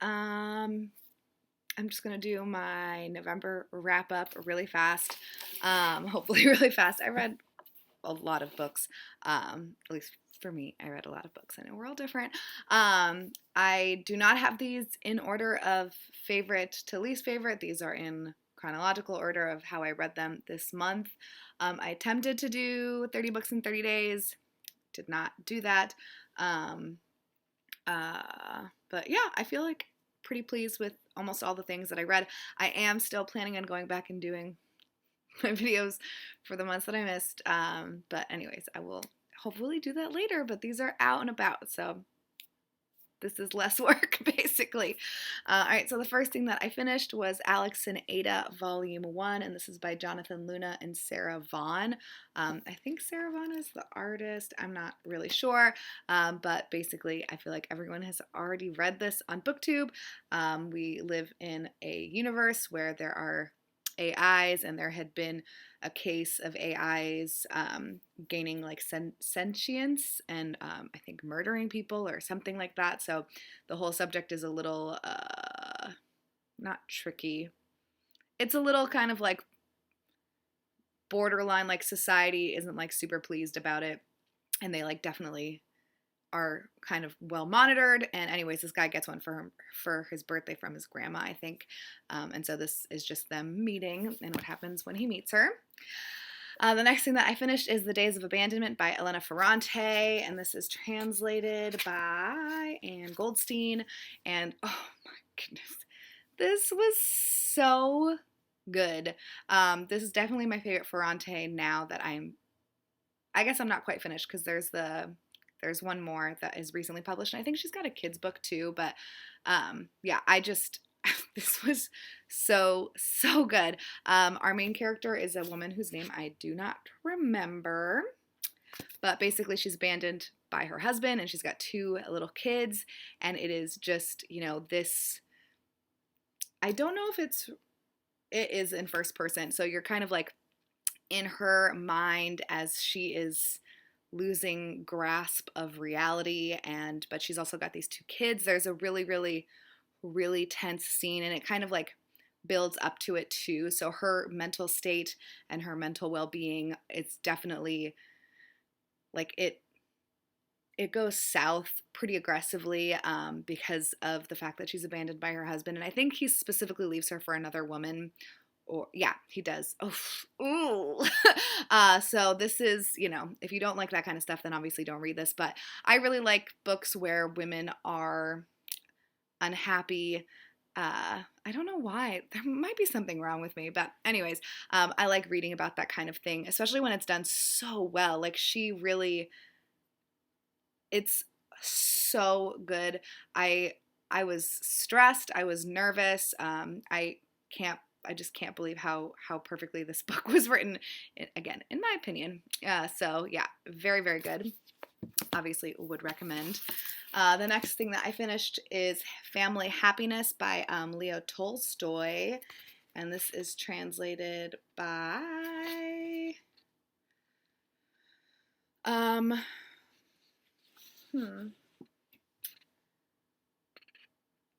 I'm just gonna do my November wrap up really fast. Hopefully really fast. I read a lot of books. At least for me, I read a lot of books. I know we're all different. I do not have these in order of favorite to least favorite. These are in chronological order of how I read them this month. I attempted to do 30 books in 30 days. Did not do that. Um, but yeah, I feel like pretty pleased with almost all the things that I read. I am still planning on going back and doing my videos for the months that I missed. But anyways, I will hopefully do that later, but these are out and about, so this is less work, basically. All right, so the first thing that I finished was Alex and Ada, Volume 1, and this is by Jonathan Luna and Sarah Vaughn. I think Sarah Vaughn is the artist. I'm not really sure, but basically, I feel like everyone has already read this on BookTube. We live in a universe where there are AIs, and there had been a case of AIs gaining like sentience and I think murdering people or something like that. So the whole subject is a little not tricky. It's a little kind of like borderline, like society isn't like super pleased about it, and they like definitely are kind of well monitored. And anyways, this guy gets one for his birthday from his grandma, I think. And so this is just them meeting and what happens when he meets her. The next thing that I finished is The Days of Abandonment by Elena Ferrante, and this is translated by Anne Goldstein. And oh my goodness, this was so good. This is definitely my favorite Ferrante now that I guess I'm not quite finished because there's one more that is recently published, and I think she's got a kid's book too, but yeah, this was so good. Our main character is a woman whose name I do not remember, but basically she's abandoned by her husband, and she's got two little kids, and it is just, this, I don't know if it is in first person, so you're kind of like in her mind as she is losing grasp of reality, but she's also got these two kids. There's a really tense scene, and it kind of like builds up to it too. So her mental state and her mental well-being, it's definitely like it goes south pretty aggressively because of the fact that she's abandoned by her husband, and I think he specifically leaves her for another woman. Or yeah, he does. Oh, ooh. So this is, if you don't like that kind of stuff, then obviously don't read this. But I really like books where women are unhappy. I don't know why. There might be something wrong with me, but anyways, I like reading about that kind of thing, especially when it's done so well. Like it's so good. I was stressed. I was nervous. I just can't believe how perfectly this book was written, again, in my opinion. So yeah, very, very good. Obviously would recommend. The next thing that I finished is Family Happiness by Leo Tolstoy, and this is translated by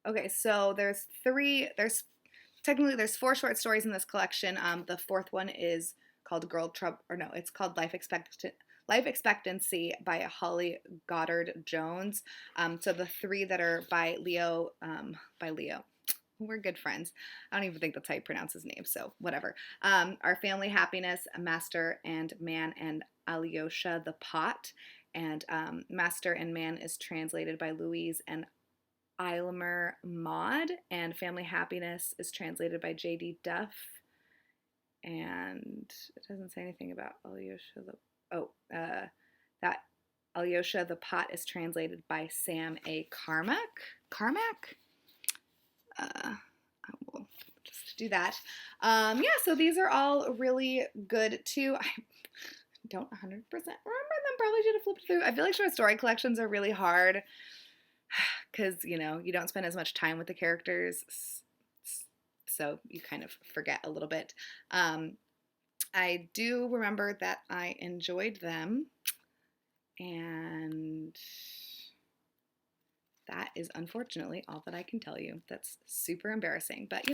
okay, so there's four short stories in this collection. The fourth one is called Girl Trouble, or no, it's called Life Expectancy by Holly Goddard Jones. So the three that are by Leo, we're good friends. I don't even think that's how you pronounce his name, so whatever. Our Family Happiness, Master and Man, and Alyosha the Pot. And Master and Man is translated by Louise and Eilmer Maud, and Family Happiness is translated by J.D. Duff. And it doesn't say anything about Alyosha that Alyosha the Pot is translated by Sam A. Carmack? I will just do that. Yeah, so these are all really good too. I don't 100% remember them. Probably should have flipped through. I feel like short story collections are really hard because, you don't spend as much time with the characters, so you kind of forget a little bit. I do remember that I enjoyed them, and that is unfortunately all that I can tell you. That's super embarrassing, but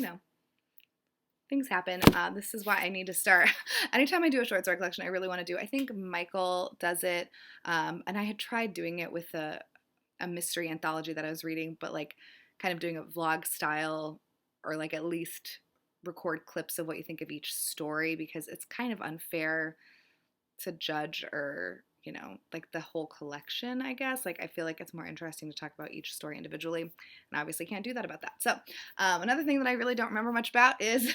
things happen. This is why I need to start. Anytime I do a short story collection, I really want to do. I think Michael does it, and I had tried doing it with a mystery anthology that I was reading, but like kind of doing a vlog style, or like at least record clips of what you think of each story, because it's kind of unfair to judge, or like the whole collection, I guess. Like I feel like it's more interesting to talk about each story individually, and I obviously can't do that about that. So another thing that I really don't remember much about is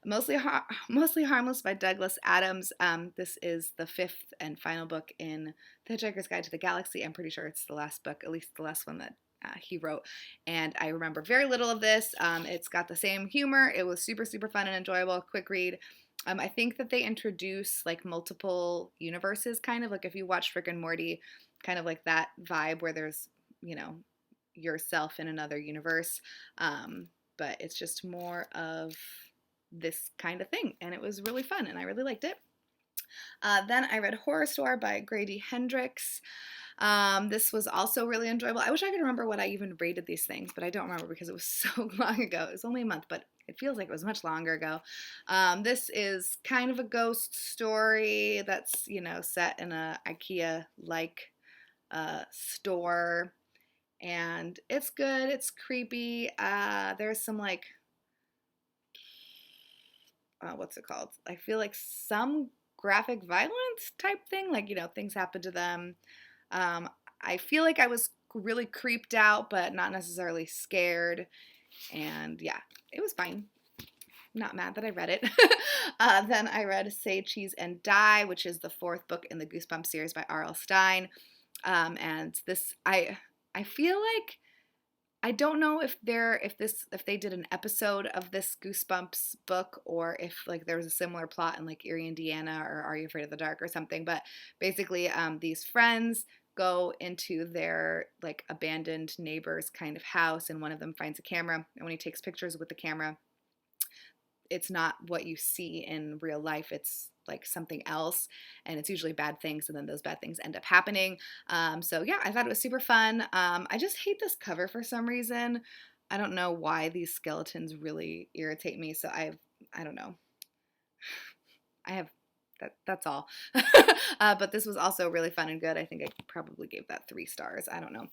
Mostly Harmless by Douglas Adams. This is the 5th and final book in The Hitchhiker's Guide to the Galaxy. I'm pretty sure it's the last book, at least the last one that he wrote, and I remember very little of this. It's got the same humor. It was super, super fun and enjoyable, quick read. I think that they introduce like multiple universes, kind of like if you watch Rick and Morty, kind of like that vibe where there's, yourself in another universe. But it's just more of this kind of thing. And it was really fun and I really liked it. Then I read Horror Store by Grady Hendrix. This was also really enjoyable. I wish I could remember what I even rated these things, but I don't remember because it was so long ago. It was only a month, but it feels like it was much longer ago. This is kind of a ghost story that's, set in a IKEA-like store, and it's good. It's creepy. There's some like, what's it called? I feel like some graphic violence type thing, like, things happen to them. I feel like I was really creeped out, but not necessarily scared. And yeah, it was fine. Not mad that I read it. Then I read Say Cheese and Die, which is the 4th book in the Goosebumps series by R.L. Stine. And this, I feel like, I don't know if they did an episode of this Goosebumps book, or if like there was a similar plot in like Erie, Indiana, or Are You Afraid of the Dark or something. But basically, these friends go into their like abandoned neighbor's kind of house, and one of them finds a camera, and when he takes pictures with the camera, it's not what you see in real life. It's like something else, and it's usually bad things, and then those bad things end up happening. So yeah, I thought it was super fun. I just hate this cover for some reason. I don't know why these skeletons really irritate me. So I don't know. I have that's all. But this was also really fun and good. I think I probably gave that 3 stars. I don't know.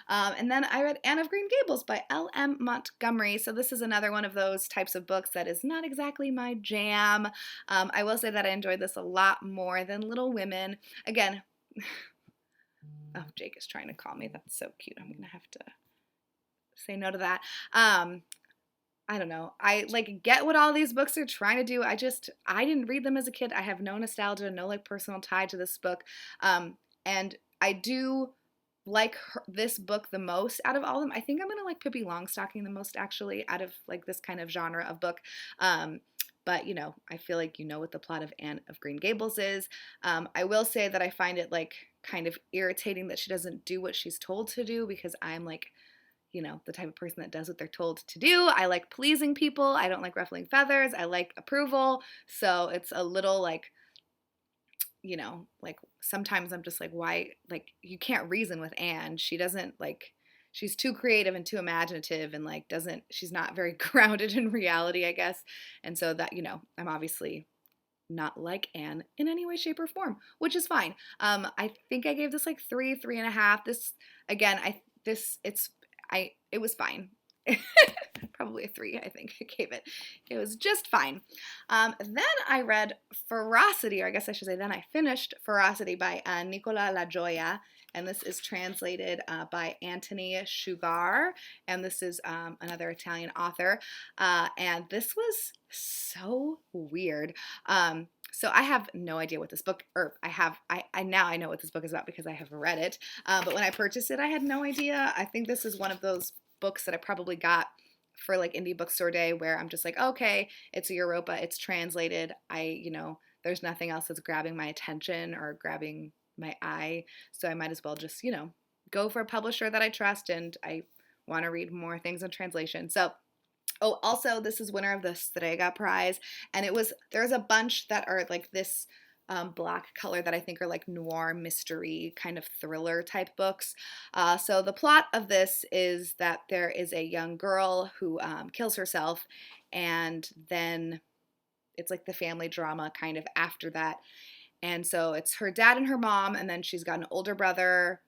And then I read Anne of Green Gables by L.M. Montgomery. So this is another one of those types of books that is not exactly my jam. I will say that I enjoyed this a lot more than Little Women. Again, oh, Jake is trying to call me. That's so cute. I'm going to have to say no to that. I don't know. I like get what all these books are trying to do. I didn't read them as a kid. I have no nostalgia, no like personal tie to this book. And I do like this book the most out of all of them. I think I'm going to like Pippi Longstocking the most, actually, out of like this kind of genre of book. But, I feel like what the plot of Anne of Green Gables is. I will say that I find it like kind of irritating that she doesn't do what she's told to do, because I'm like, the type of person that does what they're told to do. I like pleasing people. I don't like ruffling feathers. I like approval. So it's a little like, like sometimes I'm just like, why? Like, you can't reason with Anne. She doesn't like, she's too creative and too imaginative, and like she's not very grounded in reality, I guess. And so that, I'm obviously not like Anne in any way, shape, or form, which is fine. I think I gave this like 3.5. This, again, it was fine. Probably a 3, I think I gave it. It was just fine. Then I read Ferocity, or I guess I should say then I finished Ferocity by Nicola La Gioia, and this is translated by Anthony Sugar, and this is another Italian author, and this was so weird. So I have no idea what this book, or I now know what this book is about because I have read it. But when I purchased it, I had no idea. I think this is one of those books that I probably got for like indie bookstore day, where I'm just like, okay, it's a Europa, it's translated. There's nothing else that's grabbing my attention or grabbing my eye. So I might as well just, go for a publisher that I trust, and I want to read more things in translation. So, oh, also, this is winner of the Strega Prize, and there's a bunch that are like this black color that I think are like noir mystery kind of thriller type books. So the plot of this is that there is a young girl who kills herself, and then it's like the family drama kind of after that. And so it's her dad and her mom, and then she's got an older brother,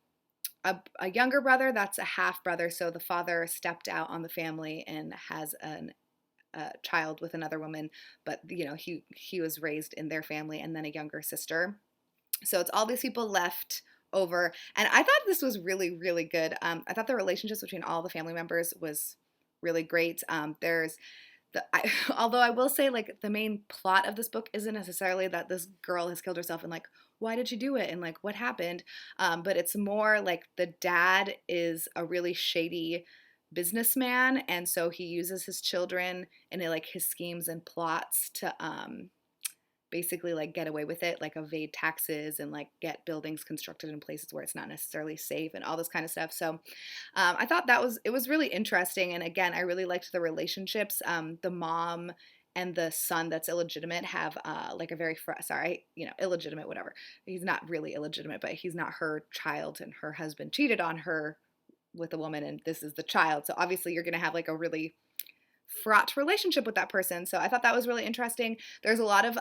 a younger brother that's a half brother. So the father stepped out on the family and has a child with another woman, but he was raised in their family, and then a younger sister. So it's all these people left over, and I thought this was really, really good. I thought the relationships between all the family members was really great. There's although I will say, like, the main plot of this book isn't necessarily that this girl has killed herself and like why did she do it and like what happened, but it's more like the dad is a really shady businessman, and so he uses his children in like his schemes and plots to basically like get away with it, like evade taxes and like get buildings constructed in places where it's not necessarily safe and all this kind of stuff. So I thought it was really interesting, and again, I really liked the relationships. The mom and the son that's illegitimate have like a very illegitimate, whatever. He's not really illegitimate, but he's not her child, and her husband cheated on her with a woman, and this is the child. So obviously you're going to have like a really fraught relationship with that person. So I thought that was really interesting. There's a lot of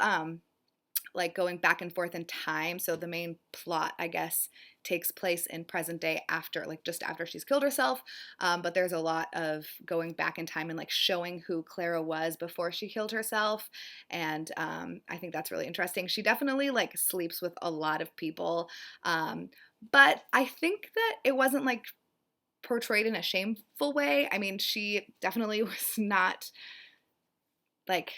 like going back and forth in time. So the main plot, I guess, takes place in present day after, like just after she's killed herself. But there's a lot of going back in time and like showing who Clara was before she killed herself. And I think that's really interesting. She definitely like sleeps with a lot of people. But I think that it wasn't like portrayed in a shameful way. I mean, she definitely was not like,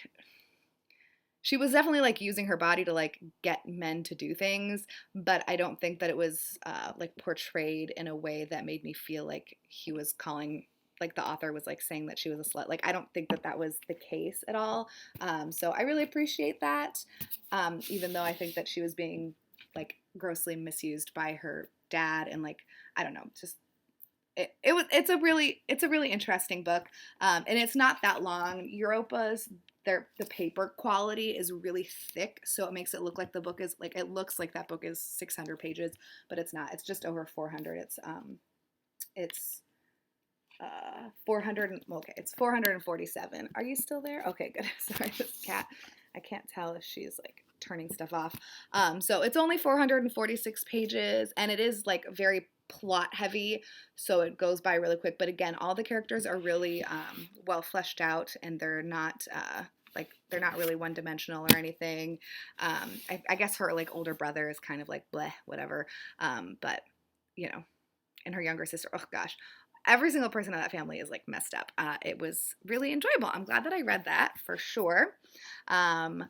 she was definitely like using her body to like get men to do things, but I don't think that it was like portrayed in a way that made me feel like he was calling, like the author was like saying that she was a slut. Like I don't think that that was the case at all. So I really appreciate that, even though I think that she was being like grossly misused by her dad, and like I don't know, just it's a really interesting book, and it's not that long. Europa's the paper quality is really thick, so it makes it look like the book is like, it looks like that book is 600 pages, but it's not. It's just over 400. It's 400. Okay, it's 447. Are you still there? Okay, good. Sorry, this cat. I can't tell if she's like turning stuff off. So it's only 446 pages, and it is like very plot heavy, so it goes by really quick. But again, all the characters are really well fleshed out, and they're not they're not really one dimensional or anything. I guess her like older brother is kind of like bleh, whatever. But and her younger sister, oh gosh, every single person in that family is like messed up. It was really enjoyable. I'm glad that I read that for sure. Then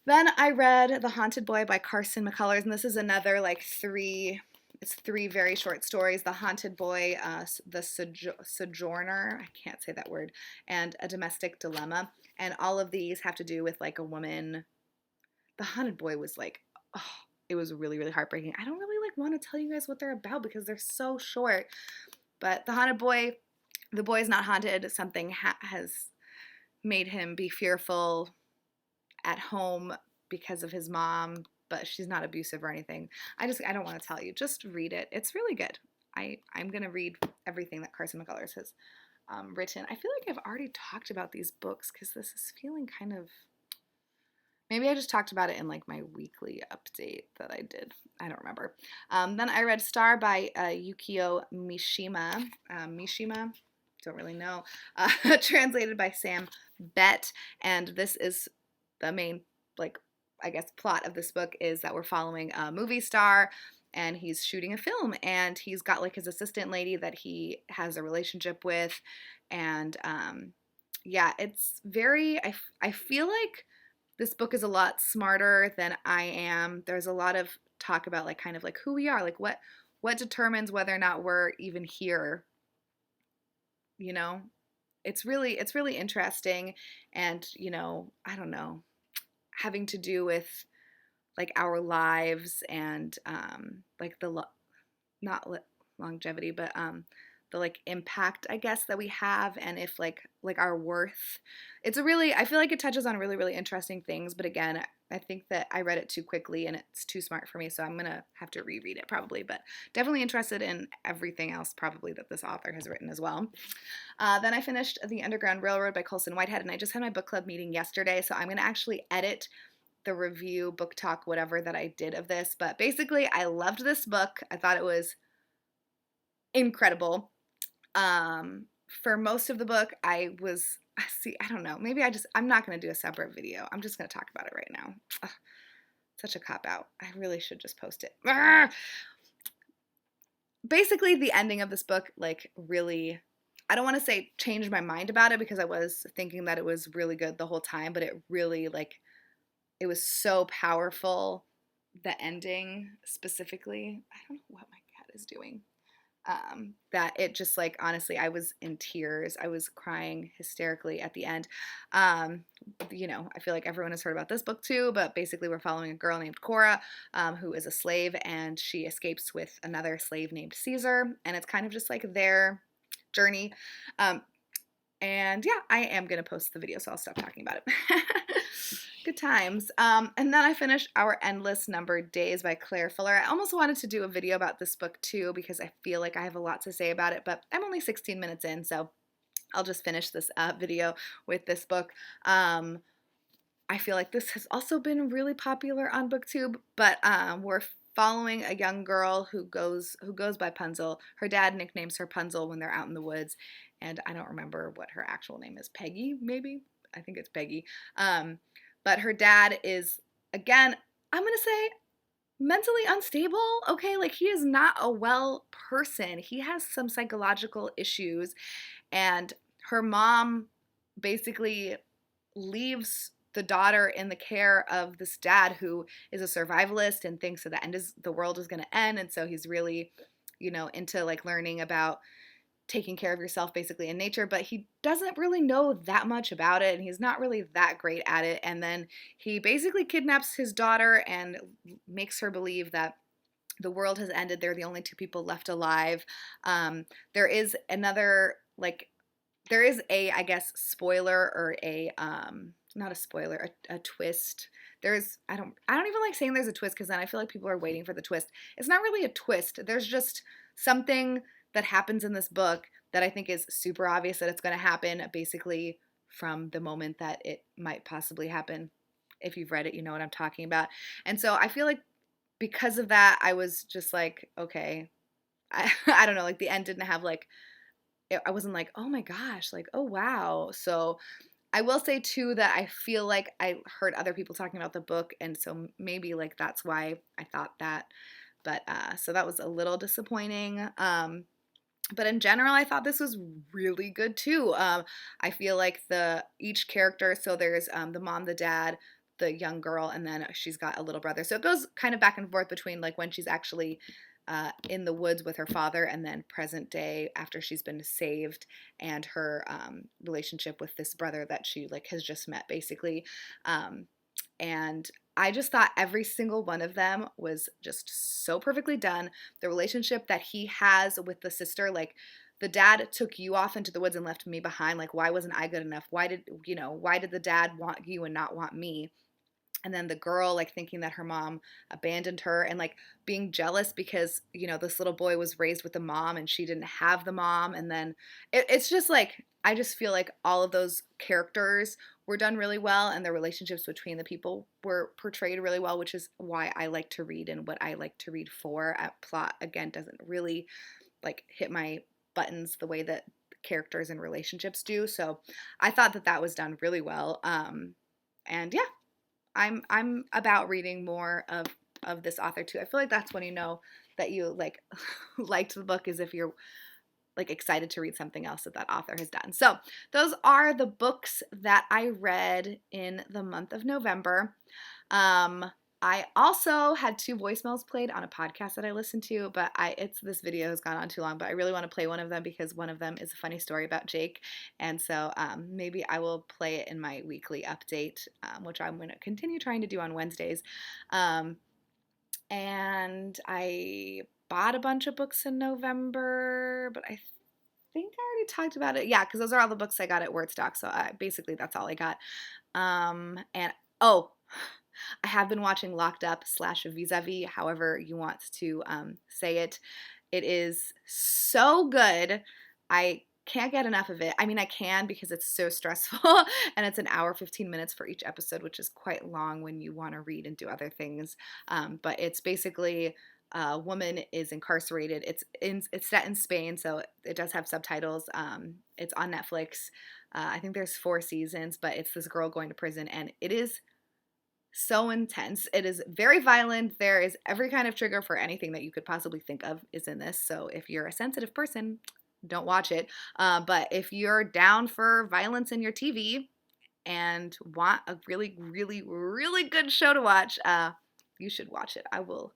I read The Haunted Boy by Carson McCullers, and this is another like three very short stories: The Haunted Boy, The Sojourner, I can't say that word, and A Domestic Dilemma. And all of these have to do with like a woman. The Haunted Boy was like, oh, it was really, really heartbreaking. I don't really like want to tell you guys what they're about because they're so short. But The Haunted Boy, the boy is not haunted. Something has made him be fearful at home because of his mom, but she's not abusive or anything. I don't want to tell you. Just read it. It's really good. I'm going to read everything that Carson McCullers has written. I feel like I've already talked about these books because this is feeling kind of, maybe I just talked about it in like my weekly update that I did. I don't remember. Then I read Star by Yukio Mishima. Mishima? Don't really know. Translated by Sam Bett. And this is the main, like, I guess, plot of this book is that we're following a movie star, and he's shooting a film, and he's got like his assistant lady that he has a relationship with. And yeah, it's very, I feel like this book is a lot smarter than I am. There's a lot of talk about like kind of like who we are, like what determines whether or not we're even here. It's really interesting, and I don't know, having to do with like our lives and like the not longevity, but like impact, I guess, that we have, and if like our worth. I feel like it touches on really, really interesting things, but again, I think that I read it too quickly and it's too smart for me, so I'm gonna have to reread it probably, but definitely interested in everything else probably that this author has written as well. Then I finished The Underground Railroad by Colson Whitehead, and I just had my book club meeting yesterday, so I'm gonna actually edit the review, book talk, whatever that I did of this, but basically I loved this book. I thought it was incredible. For most of the book, I don't know, maybe I'm not going to do a separate video. I'm just going to talk about it right now. Ugh, such a cop-out. I really should just post it. Arrgh! Basically, the ending of this book, like, really, I don't want to say changed my mind about it because I was thinking that it was really good the whole time, but it really, like, it was so powerful. The ending specifically, I don't know what my cat is doing. That it just, like, honestly, I was in tears. I was crying hysterically at the end. You know, I feel like everyone has heard about this book too, but basically we're following a girl named Cora, who is a slave, and she escapes with another slave named Caesar, and it's kind of just like their journey. And yeah, I am going to post the video, so I'll stop talking about it. Good times. And then I finished Our Endless Numbered Days by Claire Fuller. I almost wanted to do a video about this book too because I feel like I have a lot to say about it, but I'm only 16 minutes in, so I'll just finish this video with this book. I feel like this has also been really popular on BookTube, but we're following a young girl who goes by Punzel. Her dad nicknames her Punzel when they're out in the woods, and I don't remember what her actual name is. Peggy, maybe? I think it's Peggy. But her dad is, again, I'm going to say mentally unstable, okay? Like, he is not a well person. He has some psychological issues, and her mom basically leaves the daughter in the care of this dad who is a survivalist and thinks that the world is going to end, and so he's really, you know, into, like, learning about taking care of yourself basically in nature, but he doesn't really know that much about it, and he's not really that great at it. And then he basically kidnaps his daughter and makes her believe that the world has ended. They're the only two people left alive. There is another, like, there is a, I guess, spoiler, or a not a spoiler, a twist. I don't even like saying there's a twist because then I feel like people are waiting for the twist. It's not really a twist. There's just something that happens in this book that I think is super obvious that it's going to happen basically from the moment that it might possibly happen. If you've read it, you know what I'm talking about. And so I feel like because of that, I was just like, okay, I don't know, like the end didn't have like, I wasn't like, oh my gosh, like, oh wow. So I will say too that I feel like I heard other people talking about the book, and so maybe like that's why I thought that. But so that was a little disappointing. But in general, I thought this was really good too. I feel like each character, so there's the mom, the dad, the young girl, and then she's got a little brother. So it goes kind of back and forth between like when she's actually in the woods with her father, and then present day after she's been saved, and her relationship with this brother that she like has just met basically. And I just thought every single one of them was just so perfectly done. The relationship that he has with the sister, like, the dad took you off into the woods and left me behind. Like, why wasn't I good enough? Why did the dad want you and not want me? And then the girl, like, thinking that her mom abandoned her, and like being jealous because, this little boy was raised with the mom and she didn't have the mom. And then it's just like, I just feel like all of those characters were done really well, and the relationships between the people were portrayed really well, which is why I like to read and what I like to read for. Plot, again, doesn't really like hit my buttons the way that characters and relationships do. So I thought that was done really well. And yeah, I'm about reading more of this author too. I feel like that's when you know that you like liked the book, is if you're like excited to read something else that author has done. So those are the books that I read in the month of November. I also had 2 voicemails played on a podcast that I listened to, but this video has gone on too long, but I really want to play one of them because one of them is a funny story about Jake. And so maybe I will play it in my weekly update, which I'm going to continue trying to do on Wednesdays. And I bought a bunch of books in November, but I think I already talked about it. Yeah, because those are all the books I got at Wordstock. So basically that's all I got. And oh, I have been watching Locked Up / Vis-a-Vis, however you want to say it. It is so good. I can't get enough of it. I mean, I can because it's so stressful and it's an hour, 15 minutes for each episode, which is quite long when you want to read and do other things. But it's basically a woman is incarcerated. It's set in Spain, so it does have subtitles. It's on Netflix. I think there's 4 seasons, but it's this girl going to prison, and it is so intense. It is very violent. There is every kind of trigger for anything that you could possibly think of is in this. So if you're a sensitive person, don't watch it. But if you're down for violence in your TV and want a really, really, really good show to watch, you should watch it. I will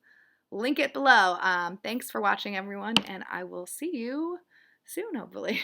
link it below. Thanks for watching, everyone, and I will see you soon, hopefully.